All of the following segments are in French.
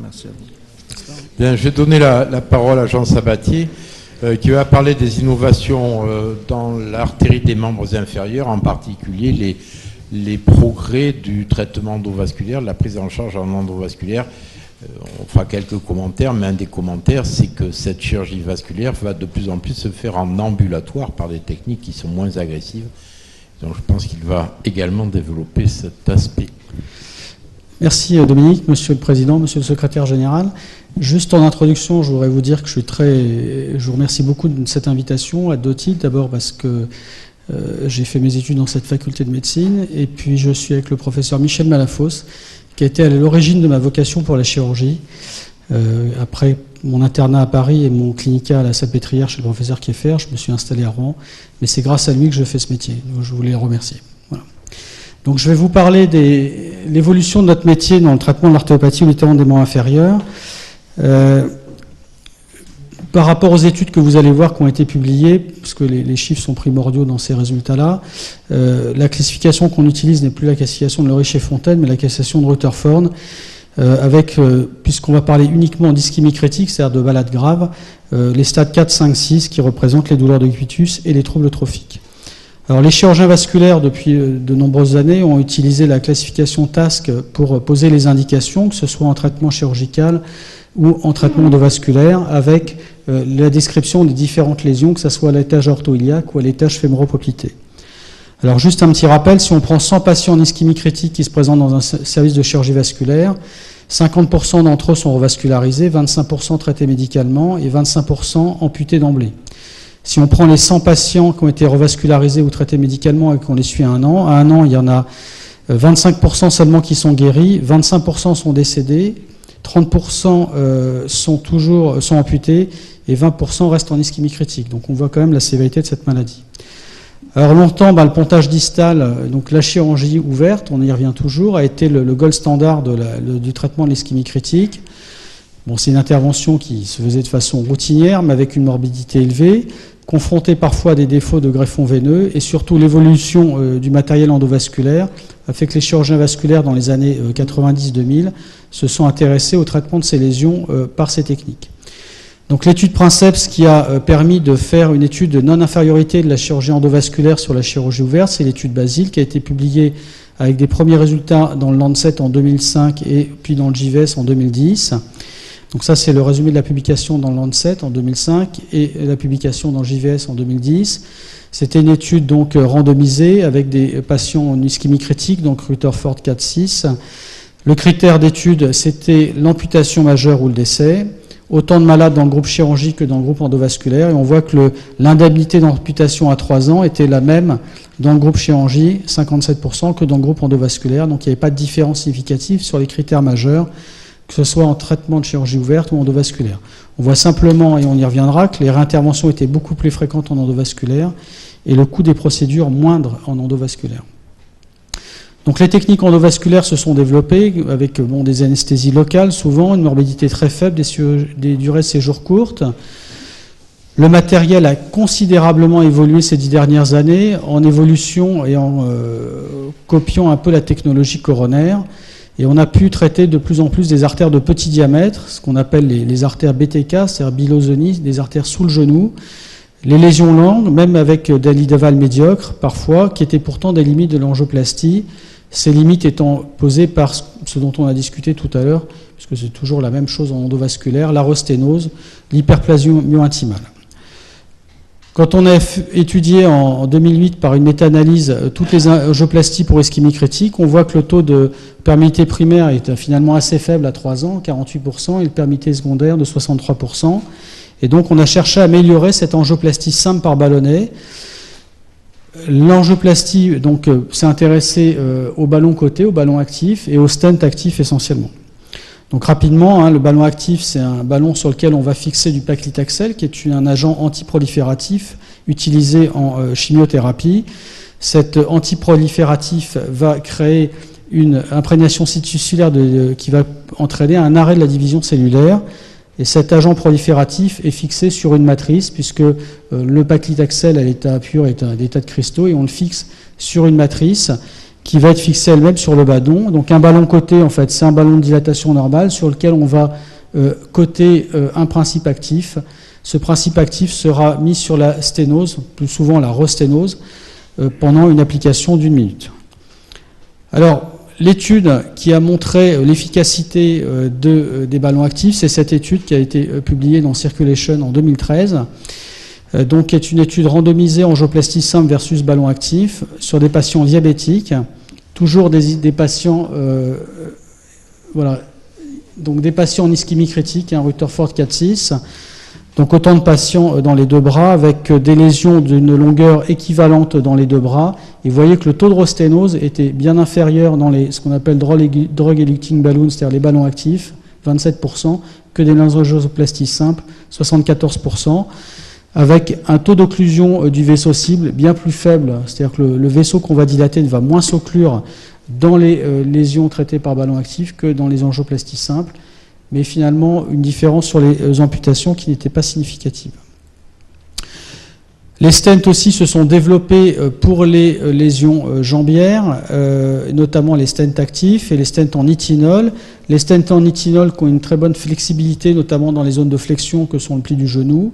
Merci à vous. Bien, je vais donner la parole à Jean Sabatier, qui va parler des innovations dans l'artérie des membres inférieurs, en particulier les progrès du traitement endovasculaire, de la prise en charge en endovasculaire. On fera quelques commentaires, mais un des commentaires, c'est que cette chirurgie vasculaire va de plus en plus se faire en ambulatoire par des techniques qui sont moins agressives. Donc je pense qu'il va également développer cet aspect. Merci Dominique, Monsieur le Président, Monsieur le Secrétaire Général. Juste en introduction, je voudrais vous dire que je vous remercie beaucoup de cette invitation à deux titres. D'abord parce que j'ai fait mes études dans cette faculté de médecine, et puis je suis avec le professeur Michel Malafosse, qui a été à l'origine de ma vocation pour la chirurgie. Après mon internat à Paris et mon clinica à la Salpêtrière chez le professeur Kieffer, je me suis installé à Rouen, mais c'est grâce à lui que je fais ce métier. Donc je voulais le remercier. Voilà. Donc je vais vous parler de l'évolution de notre métier dans le traitement de l'arthéopathie ou notamment des membres inférieurs. Par rapport aux études que vous allez voir qui ont été publiées, parce que les chiffres sont primordiaux dans ces résultats-là, la classification qu'on utilise n'est plus la classification de Lorich et Fontaine, mais la classification de Rutherford, puisqu'on va parler uniquement d'ischémie critique, c'est-à-dire de malades graves, les stades 4, 5, 6 qui représentent les douleurs de cubitus et les troubles trophiques. Alors les chirurgiens vasculaires, depuis de nombreuses années, ont utilisé la classification TASC pour poser les indications, que ce soit en traitement chirurgical ou en traitement endovasculaire, avec la description des différentes lésions, que ce soit à l'étage orthoïliaque ou à l'étage fémoro-poplité. Alors juste un petit rappel, si on prend 100 patients en ischémie critique qui se présentent dans un service de chirurgie vasculaire, 50% d'entre eux sont revascularisés, 25% traités médicalement et 25% amputés d'emblée. Si on prend les 100 patients qui ont été revascularisés ou traités médicalement et qu'on les suit à un an, il y en a 25% seulement qui sont guéris, 25% sont décédés, 30% sont amputés et 20% restent en ischémie critique. Donc on voit quand même la sévérité de cette maladie. Alors longtemps, le pontage distal, donc la chirurgie ouverte, on y revient toujours, a été le gold standard du traitement de l'ischémie critique. Bon, c'est une intervention qui se faisait de façon routinière, mais avec une morbidité élevée, confrontée parfois à des défauts de greffons veineux, et surtout l'évolution du matériel endovasculaire a fait que les chirurgiens vasculaires dans les années 90-2000 se sont intéressés au traitement de ces lésions par ces techniques. Donc l'étude Princeps qui a permis de faire une étude de non-infériorité de la chirurgie endovasculaire sur la chirurgie ouverte, c'est l'étude Basile qui a été publiée avec des premiers résultats dans le Lancet en 2005 et puis dans le JVS en 2010. Donc ça, c'est le résumé de la publication dans le Lancet en 2005 et la publication dans le JVS en 2010. C'était une étude donc randomisée avec des patients en ischémie critique, donc Rutherford 4-6. Le critère d'étude, c'était l'amputation majeure ou le décès. Autant de malades dans le groupe chirurgie que dans le groupe endovasculaire. Et on voit que l'indemnité d'amputation à 3 ans était la même dans le groupe chirurgie, 57%, que dans le groupe endovasculaire. Donc il n'y avait pas de différence significative sur les critères majeurs, que ce soit en traitement de chirurgie ouverte ou endovasculaire. On voit simplement, et on y reviendra, que les réinterventions étaient beaucoup plus fréquentes en endovasculaire et le coût des procédures moindre en endovasculaire. Donc les techniques endovasculaires se sont développées avec des anesthésies locales, souvent une morbidité très faible, des durées de séjour courtes. Le matériel a considérablement évolué ces 10 dernières années en évolution et en copiant un peu la technologie coronaire. Et on a pu traiter de plus en plus des artères de petit diamètre, ce qu'on appelle les artères BTK, c'est-à-dire bilosonies, des artères sous le genou, les lésions longues, même avec des lits d'aval médiocres parfois, qui étaient pourtant des limites de l'angioplastie, ces limites étant posées par ce dont on a discuté tout à l'heure, puisque c'est toujours la même chose en endovasculaire, l'arosténose, l'hyperplasie myointimale. Quand on a étudié en 2008 par une méta-analyse toutes les angioplasties pour ischémie critique, on voit que le taux de perméabilité primaire est finalement assez faible à 3 ans, 48%, et le perméabilité secondaire de 63%. Et donc on a cherché à améliorer cette angioplastie simple par ballonnet. L'angioplastie s'est intéressée au ballon coté, au ballon actif et au stent actif essentiellement. Donc rapidement, le ballon actif, c'est un ballon sur lequel on va fixer du paclitaxel, qui est un agent antiprolifératif utilisé en chimiothérapie. Cet antiprolifératif va créer une imprégnation tissulaire qui va entraîner un arrêt de la division cellulaire. Et cet agent prolifératif est fixé sur une matrice, puisque le paclitaxel à l'état pur est un état de cristaux, et on le fixe sur une matrice qui va être fixée elle-même sur le ballon. Donc un ballon coté, en fait, c'est un ballon de dilatation normale sur lequel on va coter un principe actif. Ce principe actif sera mis sur la sténose, plus souvent la resténose, pendant une application d'1 minute. Alors, l'étude qui a montré l'efficacité des ballons actifs, c'est cette étude qui a été publiée dans Circulation en 2013, donc qui est une étude randomisée angioplastie simple versus ballon actif sur des patients diabétiques, toujours des patients, voilà, donc des patients en ischémie critique, Rutherford 4-6, donc autant de patients dans les deux bras avec des lésions d'une longueur équivalente dans les deux bras. Et vous voyez que le taux de resténose était bien inférieur dans ce qu'on appelle drug eluting balloons, c'est-à-dire les ballons actifs, 27%, que des angioplasties simples, 74%, avec un taux d'occlusion du vaisseau cible bien plus faible, c'est-à-dire que le vaisseau qu'on va dilater va moins s'occlure dans les lésions traitées par ballon actif que dans les angioplasties simples, mais finalement une différence sur les amputations qui n'était pas significative. Les stents aussi se sont développés pour les lésions jambières, notamment les stents actifs et les stents en nitinol. Les stents en nitinol qui ont une très bonne flexibilité, notamment dans les zones de flexion que sont le pli du genou.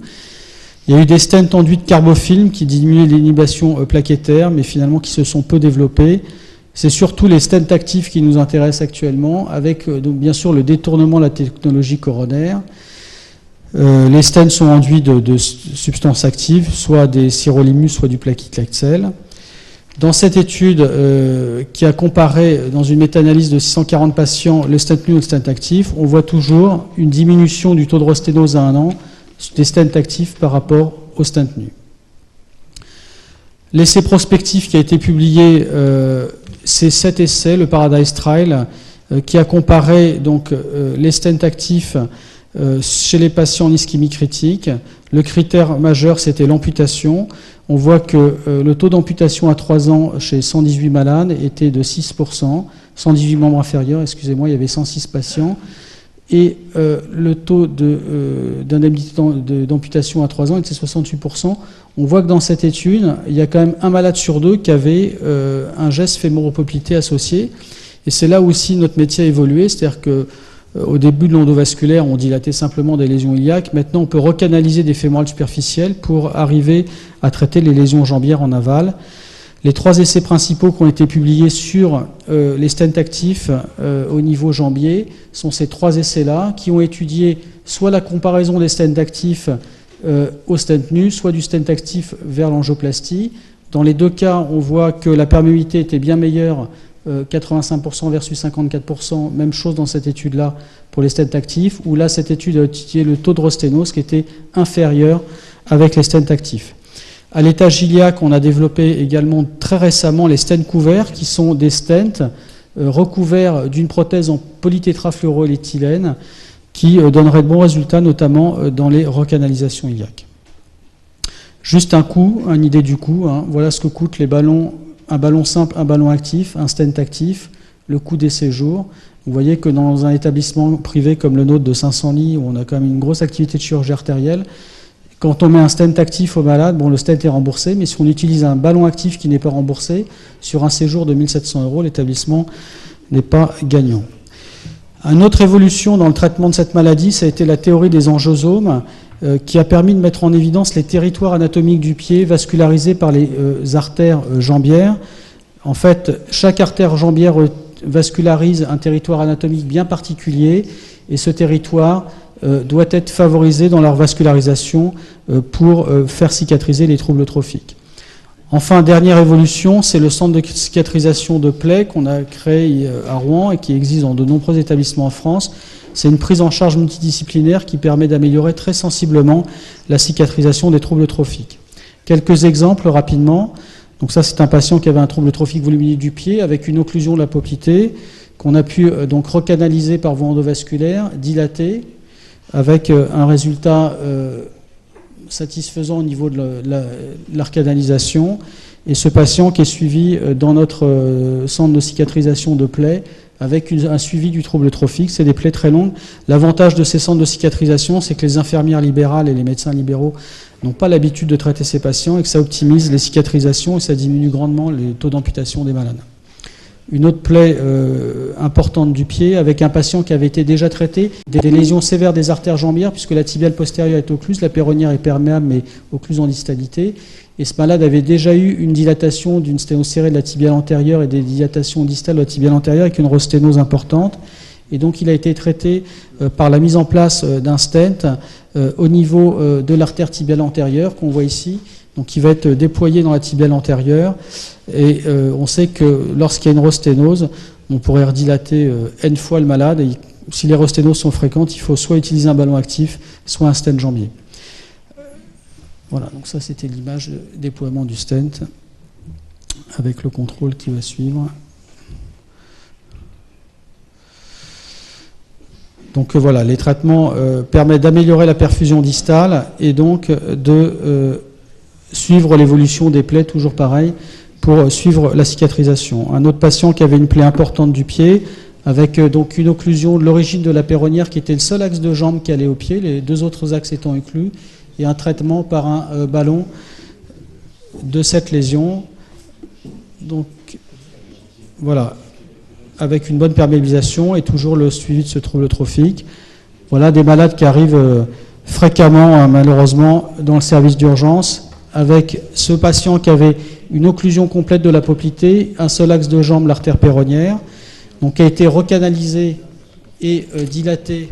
Il y a eu des stents enduits de carbofilm qui diminuaient l'inhibition plaquettaire, mais finalement qui se sont peu développés. C'est surtout les stents actifs qui nous intéressent actuellement, avec donc bien sûr le détournement de la technologie coronaire. Les stents sont enduits de substances actives, soit des sirolimus, soit du plaquiclaxel. Dans cette étude qui a comparé dans une méta-analyse de 640 patients le stent nu et le stent actif, on voit toujours une diminution du taux de resténose à 1 an des stents actifs par rapport au stent nu. L'essai prospectif qui a été publié, c'est cet essai, le Paradise Trial, qui a comparé donc les stents actifs chez les patients en ischémie critique. Le critère majeur, c'était l'amputation. On voit que le taux d'amputation à 3 ans chez 118 malades était de 6%, 118 membres inférieurs, excusez-moi, il y avait 106 patients. Et le taux d'indemnité d'amputation à 3 ans était 68%. On voit que dans cette étude, il y a quand même un malade sur 2 qui avait un geste fémoropoplité associé. Et c'est là aussi notre métier a évolué, c'est-à-dire qu'au début de l'endovasculaire, on dilatait simplement des lésions iliaques. Maintenant, on peut recanaliser des fémorales superficielles pour arriver à traiter les lésions jambières en aval. Les 3 essais principaux qui ont été publiés sur les stents actifs au niveau jambier sont ces 3 essais-là qui ont étudié soit la comparaison des stents actifs au stent nu, soit du stent actif vers l'angioplastie. Dans les 2 cas, on voit que la perméabilité était bien meilleure, 85% versus 54%, même chose dans cette étude-là pour les stents actifs, où là, cette étude a étudié le taux de resténose qui était inférieur avec les stents actifs. À l'étage iliaque, on a développé également très récemment les stents couverts, qui sont des stents recouverts d'une prothèse en polytétrafluoroéthylène qui donnerait de bons résultats, notamment dans les recanalisations iliaques. Juste une idée du coût. Voilà ce que coûtent les ballons, un ballon simple, un ballon actif, un stent actif, le coût des séjours. Vous voyez que dans un établissement privé comme le nôtre de 500 lits, où on a quand même une grosse activité de chirurgie artérielle, quand on met un stent actif au malade, bon, le stent est remboursé, mais si on utilise un ballon actif qui n'est pas remboursé, sur un séjour de 1 700 €, l'établissement n'est pas gagnant. Une autre évolution dans le traitement de cette maladie, ça a été la théorie des angiosomes, qui a permis de mettre en évidence les territoires anatomiques du pied vascularisés par les artères jambières. En fait, chaque artère jambière vascularise un territoire anatomique bien particulier, et ce territoire doit être favorisé dans leur vascularisation pour faire cicatriser les troubles trophiques. Enfin, dernière évolution, c'est le centre de cicatrisation de plaies qu'on a créé à Rouen et qui existe dans de nombreux établissements en France. C'est une prise en charge multidisciplinaire qui permet d'améliorer très sensiblement la cicatrisation des troubles trophiques. Quelques exemples rapidement. Donc ça, c'est un patient qui avait un trouble trophique volumineux du pied avec une occlusion de la poplité qu'on a pu donc recanaliser par voie endovasculaire, dilater, avec un résultat satisfaisant au niveau de la recanalisation. Et ce patient qui est suivi dans notre centre de cicatrisation de plaies avec un suivi du trouble trophique, c'est des plaies très longues. L'avantage de ces centres de cicatrisation, c'est que les infirmières libérales et les médecins libéraux n'ont pas l'habitude de traiter ces patients et que ça optimise les cicatrisations et ça diminue grandement les taux d'amputation des malades. une autre plaie importante du pied avec un patient qui avait été déjà traité, des lésions sévères des artères jambières, puisque la tibiale postérieure est occluse, la péronnière est perméable mais occluse en distalité. Et ce malade avait déjà eu une dilatation d'une sténocérée de la tibiale antérieure et des dilatations distales de la tibiale antérieure avec une rosténose importante. Et donc il a été traité par la mise en place d'un stent au niveau de l'artère tibiale antérieure qu'on voit ici, donc qui va être déployé dans la tibiale antérieure. Et on sait que lorsqu'il y a une rosténose, on pourrait redilater N fois le malade. Et si les rosténoses sont fréquentes, il faut soit utiliser un ballon actif, soit un stent jambier. Voilà, donc ça c'était l'image de déploiement du stent avec le contrôle qui va suivre. Donc voilà, les traitements permettent d'améliorer la perfusion distale et donc de suivre l'évolution des plaies, toujours pareil, pour suivre la cicatrisation. Un autre patient qui avait une plaie importante du pied, avec donc une occlusion de l'origine de la péronnière qui était le seul axe de jambe qui allait au pied, les deux autres axes étant occlus, et un traitement par un ballon de cette lésion. Donc voilà, avec une bonne perméabilisation et toujours le suivi de ce trouble trophique. Voilà des malades qui arrivent fréquemment, malheureusement, dans le service d'urgence, avec ce patient qui avait une occlusion complète de la poplité, un seul axe de jambe, l'artère péronnière, donc qui a été recanalisé et dilaté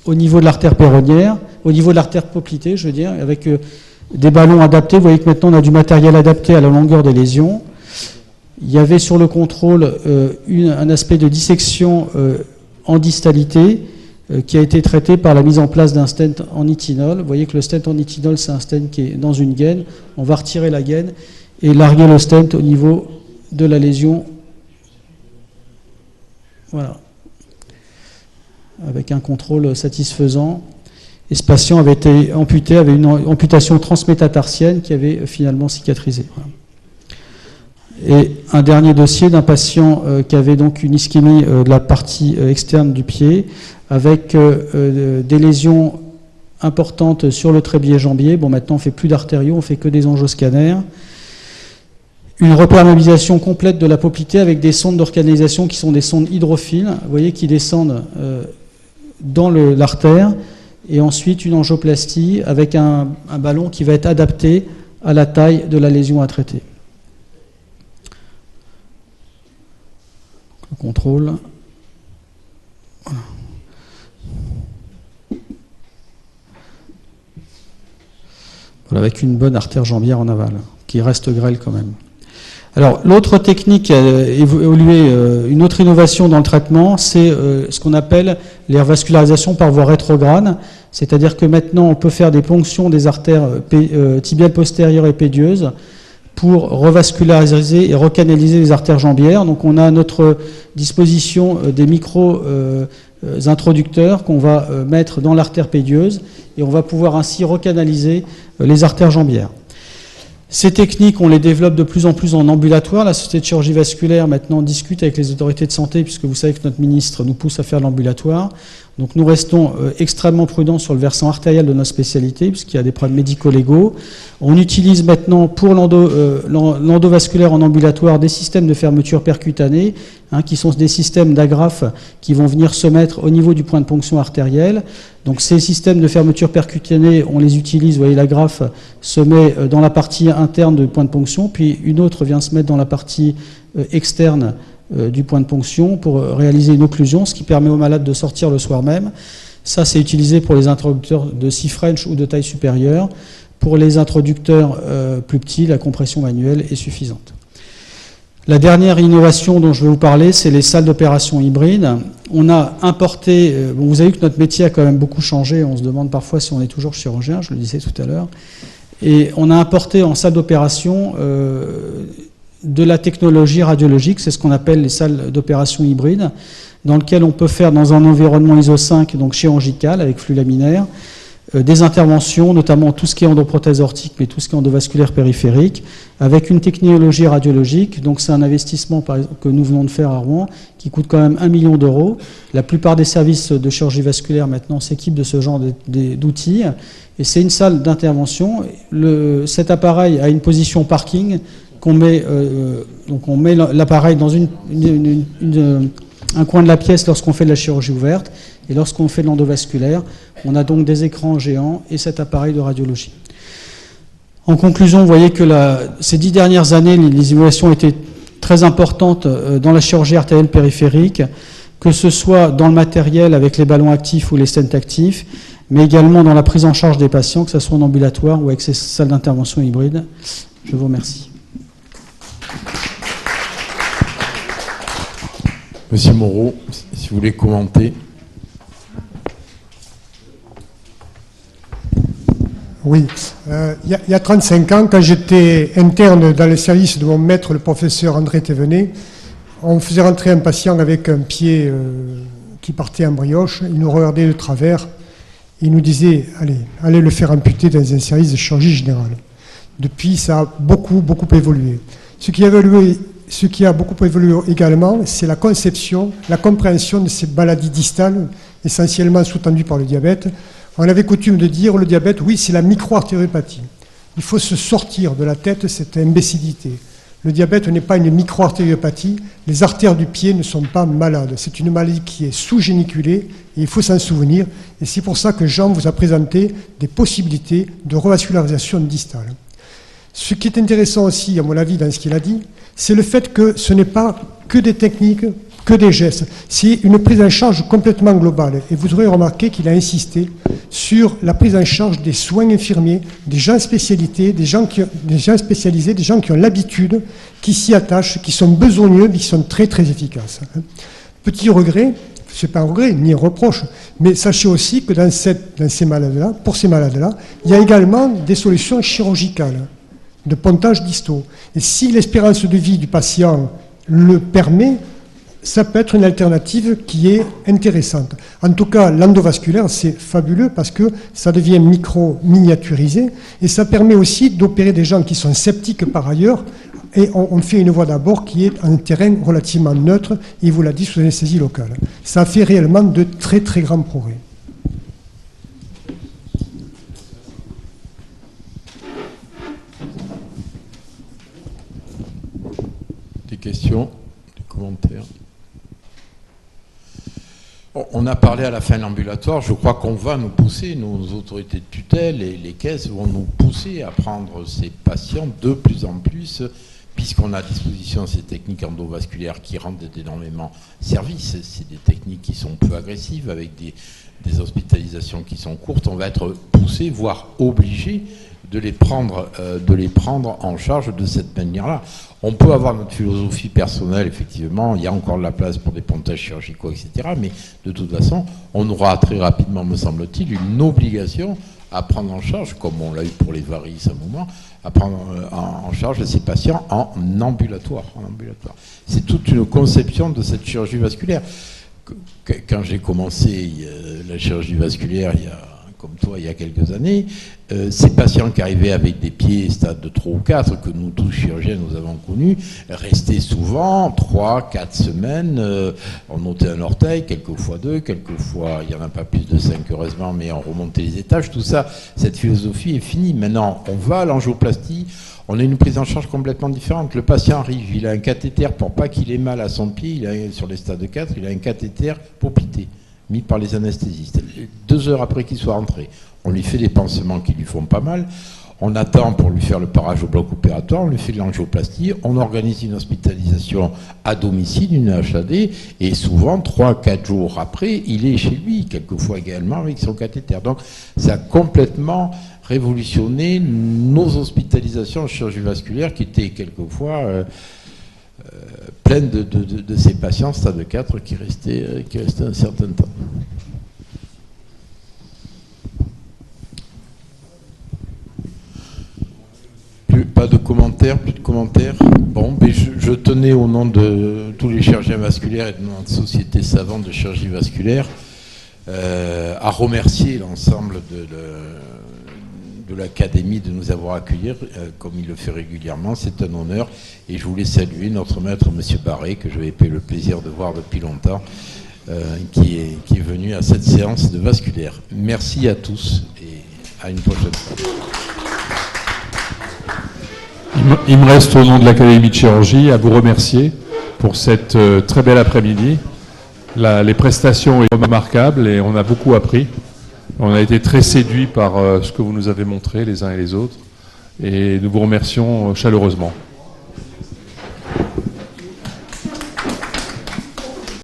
au niveau de l'artère péronnière, au niveau de l'artère poplitée, je veux dire, avec des ballons adaptés. Vous voyez que maintenant on a du matériel adapté à la longueur des lésions. Il y avait sur le contrôle un aspect de dissection en distalité qui a été traité par la mise en place d'un stent en nitinol. Vous voyez que le stent en nitinol, c'est un stent qui est dans une gaine. On va retirer la gaine et larguer le stent au niveau de la lésion. Voilà. Avec un contrôle satisfaisant. Et ce patient avait été amputé, avait une amputation transmétatarsienne qui avait finalement cicatrisé. Voilà. Et un dernier dossier d'un patient qui avait donc une ischémie de la partie externe du pied, avec des lésions importantes sur le trépied jambier. Bon, maintenant on ne fait plus d'artériaux, on fait que des angioscannaires. Une reperméabilisation complète de la poplité avec des sondes de recanalisation qui sont des sondes hydrophiles, vous voyez, qui descendent dans l'artère, et ensuite une angioplastie avec un ballon qui va être adapté à la taille de la lésion à traiter. Le contrôle. Voilà, avec une bonne artère jambière en aval, qui reste grêle quand même. Alors, l'autre technique qui a évolué, une autre innovation dans le traitement, c'est ce qu'on appelle les revascularisations par voie rétrograde. C'est-à-dire que maintenant, on peut faire des ponctions des artères tibiales postérieures et pédieuses pour revasculariser et recanaliser les artères jambières. Donc, on a à notre disposition des micro-introducteurs qu'on va mettre dans l'artère pédieuse et on va pouvoir ainsi recanaliser les artères jambières. Ces techniques, on les développe de plus en plus en ambulatoire. La Société de chirurgie vasculaire, maintenant, discute avec les autorités de santé, puisque vous savez que notre ministre nous pousse à faire l'ambulatoire. Donc nous restons extrêmement prudents sur le versant artériel de notre spécialité, puisqu'il y a des problèmes médico-légaux. On utilise maintenant pour l'endovasculaire en ambulatoire des systèmes de fermeture percutanée, qui sont des systèmes d'agrafes qui vont venir se mettre au niveau du point de ponction artérielle. Donc ces systèmes de fermeture percutanée, on les utilise, vous voyez, l'agrafe se met dans la partie interne du point de ponction, puis une autre vient se mettre dans la partie externe du point de ponction pour réaliser une occlusion, ce qui permet au malade de sortir le soir même. Ça, c'est utilisé pour les introducteurs de 6 French ou de taille supérieure. Pour les introducteurs plus petits, la compression manuelle est suffisante. La dernière innovation dont je vais vous parler, c'est les salles d'opération hybrides. On a importé, bon, vous avez vu que notre métier a quand même beaucoup changé, on se demande parfois si on est toujours chirurgien, je le disais tout à l'heure, et on a importé en salle d'opération de la technologie radiologique, c'est ce qu'on appelle les salles d'opération hybrides, dans lesquelles on peut faire dans un environnement ISO 5, donc chirurgical, avec flux laminaire, des interventions, notamment tout ce qui est endoprothèse aortique, mais tout ce qui est endovasculaire périphérique, avec une technologie radiologique. Donc c'est un investissement par exemple, que nous venons de faire à Rouen, qui coûte quand même 1 million d'euros. La plupart des services de chirurgie vasculaire maintenant s'équipent de ce genre d'outils. Et c'est une salle d'intervention. Cet appareil a une position parking, qu'on met, on met l'appareil dans un coin de la pièce lorsqu'on fait de la chirurgie ouverte, et lorsqu'on fait de l'endovasculaire, on a donc des écrans géants et cet appareil de radiologie. En conclusion, vous voyez que ces 10 dernières années, les innovations étaient très importantes dans la chirurgie artérielle périphérique, que ce soit dans le matériel avec les ballons actifs ou les stents actifs, mais également dans la prise en charge des patients, que ce soit en ambulatoire ou avec ces salles d'intervention hybrides. Je vous remercie. Monsieur Moreau, si vous voulez commenter. Oui, il y a 35 ans, quand j'étais interne dans le service de mon maître, le professeur André Thévenet, on faisait rentrer un patient avec un pied qui partait en brioche, il nous regardait de travers, il nous disait « allez le faire amputer dans un service de chirurgie générale ». Depuis, ça a beaucoup évolué. Ce qui a beaucoup évolué également, c'est la conception, la compréhension de ces maladies distales, essentiellement sous-tendues par le diabète. On avait coutume de dire, le diabète, oui, c'est la micro-artériopathie. Il faut se sortir de la tête cette imbécilité. Le diabète n'est pas une micro-artériopathie, les artères du pied ne sont pas malades. C'est une maladie qui est sous-géniculée, et il faut s'en souvenir. Et c'est pour ça que Jean vous a présenté des possibilités de revascularisation distale. Ce qui est intéressant aussi, à mon avis, dans ce qu'il a dit, c'est le fait que ce n'est pas que des techniques, que des gestes. C'est une prise en charge complètement globale. Et vous aurez remarqué qu'il a insisté sur la prise en charge des soins infirmiers, des gens spécialisés, des gens qui ont l'habitude, qui s'y attachent, qui sont besogneux, mais qui sont très efficaces. Petit regret, ce n'est pas un regret, ni un reproche, mais sachez aussi que dans ces malades-là, pour ces malades-là, il y a également des solutions chirurgicales, de pontage distaux. Et si l'espérance de vie du patient le permet, ça peut être une alternative qui est intéressante. En tout cas, l'endovasculaire, c'est fabuleux parce que ça devient micro-miniaturisé et ça permet aussi d'opérer des gens qui sont sceptiques par ailleurs. Et on fait une voie d'abord qui est un terrain relativement neutre, et il vous l'a dit, sous anesthésie locale. Ça fait réellement de très grands progrès. Des questions, des commentaires? On a parlé à la fin de l'ambulatoire, je crois qu'on va nous pousser, nos autorités de tutelle et les caisses vont nous pousser à prendre ces patients de plus en plus, puisqu'on a à disposition ces techniques endovasculaires qui rendent énormément service. C'est des techniques qui sont peu agressives, avec des hospitalisations qui sont courtes. On va être poussé, voire obligé, de les prendre en charge de cette manière-là. On peut avoir notre philosophie personnelle, effectivement, il y a encore de la place pour des pontages chirurgicaux, etc. Mais de toute façon, on aura très rapidement, me semble-t-il, une obligation à prendre en charge, comme on l'a eu pour les varices à un moment, à prendre en charge ces patients en ambulatoire. C'est toute une conception de cette chirurgie vasculaire. Quand j'ai commencé la chirurgie vasculaire, comme toi, il y a quelques années, ces patients qui arrivaient avec des pieds stade de 3 ou 4, que nous tous chirurgiens nous avons connus, restaient souvent 3, 4 semaines, on notait un orteil, quelquefois 2, quelquefois il n'y en a pas plus de 5 heureusement, mais on remontait les étages, tout ça, cette philosophie est finie. Maintenant, on va à l'angioplastie, on a une prise en charge complètement différente. Le patient arrive, il a un cathéter pour pas qu'il ait mal à son pied, sur les stades 4, il a un cathéter poplité, mis par les anesthésistes. 2 heures après qu'il soit rentré, on lui fait des pansements qui lui font pas mal, on attend pour lui faire le parage au bloc opératoire, on lui fait de l'angioplastie, on organise une hospitalisation à domicile, une HAD, et souvent 3-4 jours après, il est chez lui, quelquefois également avec son cathéter. Donc ça a complètement révolutionné nos hospitalisations en chirurgie vasculaire qui étaient quelquefois pleine de ces patients stade 4 qui restaient un certain temps. Pas de commentaires, plus de commentaires. Bon, mais je tenais au nom de tous les chirurgiens vasculaires et de notre société savante de chirurgie vasculaire à remercier l'ensemble de l'Académie de nous avoir accueillis, comme il le fait régulièrement. C'est un honneur. Et je voulais saluer notre maître, M. Barré, que j'avais eu le plaisir de voir depuis longtemps, qui est venu à cette séance de vasculaire. Merci à tous et à une prochaine fois. Il me reste au nom de l'Académie de chirurgie à vous remercier pour cette très belle après-midi. Les prestations sont remarquables et on a beaucoup appris. On a été très séduits par ce que vous nous avez montré les uns et les autres et nous vous remercions chaleureusement.